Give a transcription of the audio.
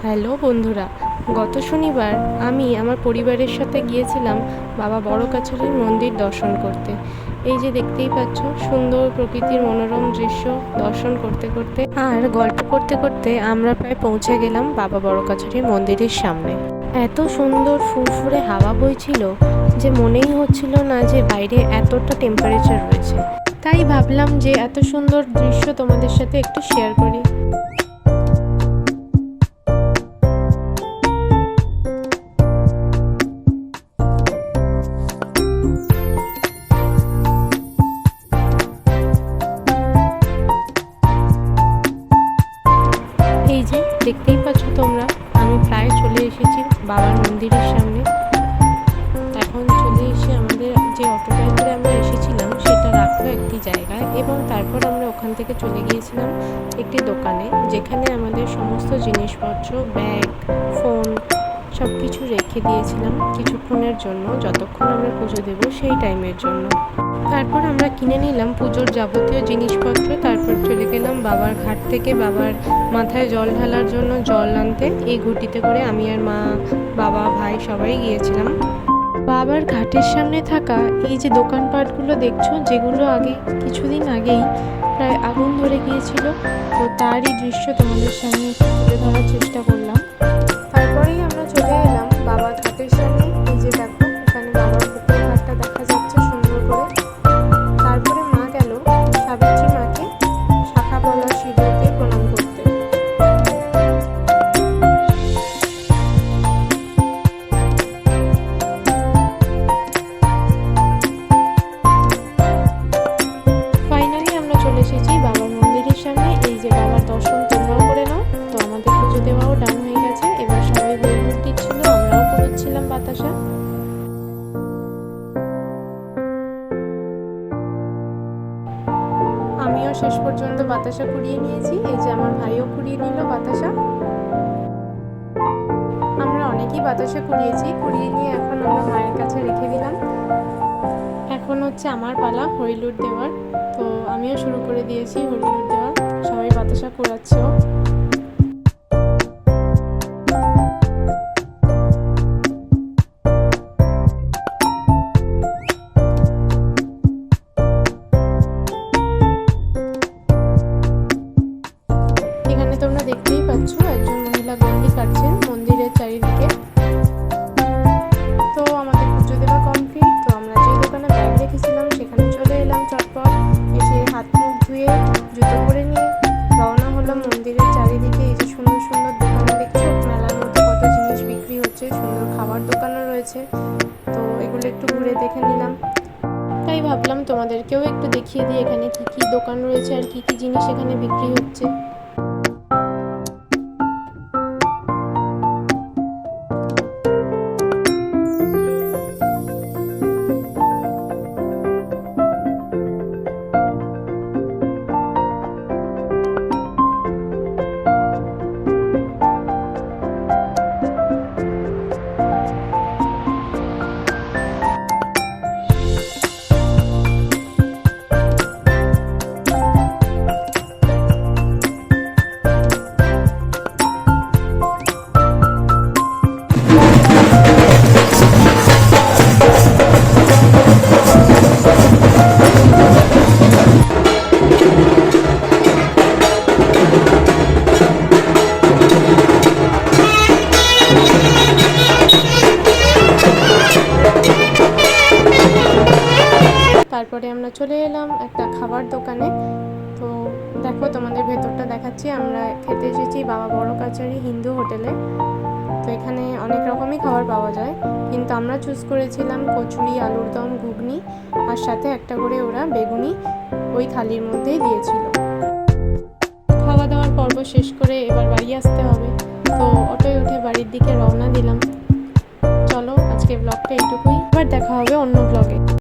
Hello বন্ধুরা, গত শনিবার আমি আমার পরিবারের সাথে গিয়েছিলাম বাবা বড় কাছারির মন্দির দর্শন করতে। এই যে দেখতেই পাচ্ছ, সুন্দর প্রকৃতির মনোরম দৃশ্য দর্শন করতে করতে আর গল্প করতে করতে আমরা প্রায় পৌঁছে গেলাম বাবা বড় কাছারির মন্দিরের সামনে। এত সুন্দর ফুরফুরে হাওয়া বইছিল যে মনেই হচ্ছিল না যে বাইরে এতটা টেম্পারেচার রয়েছে। তাই ভাবলাম যে এত সুন্দর দৃশ্য তোমাদের সাথে একটু শেয়ার করি। এই যে দেখতেই পাচ্ছ তোমরা, আমি প্রায় চলে এসেছি বাবার মন্দিরের সামনে। এখন চলে এসে আমাদের যে অটোটায় করে আমরা এসেছিলাম সেটা রাখলো একটি জায়গায়, এবং তারপর আমরা ওখান থেকে চলে গিয়েছিলাম একটি দোকানে, যেখানে আমাদের সমস্ত জিনিসপত্র, ব্যাগ, ফোন সব কিছু রেখে দিয়েছিলাম কিছুক্ষণের জন্য, যতক্ষণ আমরা পুজো দেবো সেই টাইমের জন্য। তারপর আমরা কিনে নিলাম পুজোর যাবতীয় জিনিসপত্র। তারপর চলে গেলাম বাবার ঘাট থেকে বাবার মাথায় জল ঢালার জন্য জল আনতে। এই ঘটিতে করে আমি আর মা, বাবা, ভাই সবাই গিয়েছিলাম। বাবার ঘাটের সামনে থাকা এই যে দোকানপাটগুলো দেখছো, যেগুলো আগে কিছুদিন আগেই প্রায় আগুন ধরে গিয়েছিল, তো তারই দৃশ্য তোমাদের সামনে তুলে ধরার চেষ্টা করলাম। তারপরেই আমরা চলে এলাম বাবার ঘাটের সামনে। এই যে দেখো, এখানে বাবার পুকুর ঘাটটা দেখা যাচ্ছে সুন্দর করে। তারপরে মা গেল সাবিত্রী মাকে শাখা পলা সিঁদুর দিয়ে প্রণাম করতে। ফাইনালি আমরা চলে এসেছি বাবার মন্দিরের সামনে। এই যে বাবার দর্শন তোমরাও করে নাও। তো আমাদের পুজো দেওয়াও ডান হয়ে গেছে। এবার সবাই হরিবোল দিচ্ছিল, আমরাও করেছিলাম বাতাসা। আমিও শেষ পর্যন্ত বাতাসা কুড়িয়ে নিয়েছি। এই যে আমার ভাইও কুড়িয়ে নিল বাতাসা। আমরা অনেকেই বাতাসা কুড়িয়ে নিয়ে এখন আমরা মায়ের কাছে রেখে দিলাম। এখন হচ্ছে আমার পালা হরিলুট দেওয়ার। তো আমিও শুরু করে দিয়েছি হরিলুট দেওয়া। সবাই বাতাসা কুড়াচ্ছেও। এখানে তোমরা দেখতেই পাচ্ছ একজন মহিলা গন্ডি কাটছেন মন্দিরের চারিদিকে। তো আমাদের পুজো দেওয়া কমপ্লিট। তো আমরা যে দোকানে ব্যাগ রেখেছিলাম সেখানে চলে এলাম চটপট। এসে হাত মুখ ধুয়ে জুতো পরে নিয়ে রওনা হলাম মন্দিরের চারিদিকে। এই যে সুন্দর সুন্দর দোকান দেখছো, মেলার মধ্যে কত জিনিস বিক্রি হচ্ছে, সুন্দর খাবার দোকানও রয়েছে। তো এগুলো একটু ঘুরে দেখে নিলাম। তাই ভাবলাম তোমাদেরকেও একটু দেখিয়ে দিই এখানে কি কি দোকান রয়েছে আর কি কি জিনিস এখানে বিক্রি হচ্ছে। তারপরে আমরা চলে এলাম একটা খাবার দোকানে। তো দেখো, তোমাদের ভেতরটা দেখাচ্ছি। আমরা খেতে এসেছি বাবা বড় কাছারি হিন্দু হোটেলে। তো এখানে অনেক রকমই খাবার পাওয়া যায়, কিন্তু আমরা চুজ করেছিলাম কচুরি, আলুর দম, ঘুগনি, আর সাথে একটা করে ওরা বেগুনি ওই থালির মধ্যেই দিয়েছিল। খাওয়া দাওয়ার পর্ব শেষ করে এবার বাড়ি আসতে হবে। তো অটোয় উঠে বাড়ির দিকে রওনা দিলাম। চলো, আজকে ব্লগটা এইটুকুই। এবার দেখা হবে অন্য ব্লগে।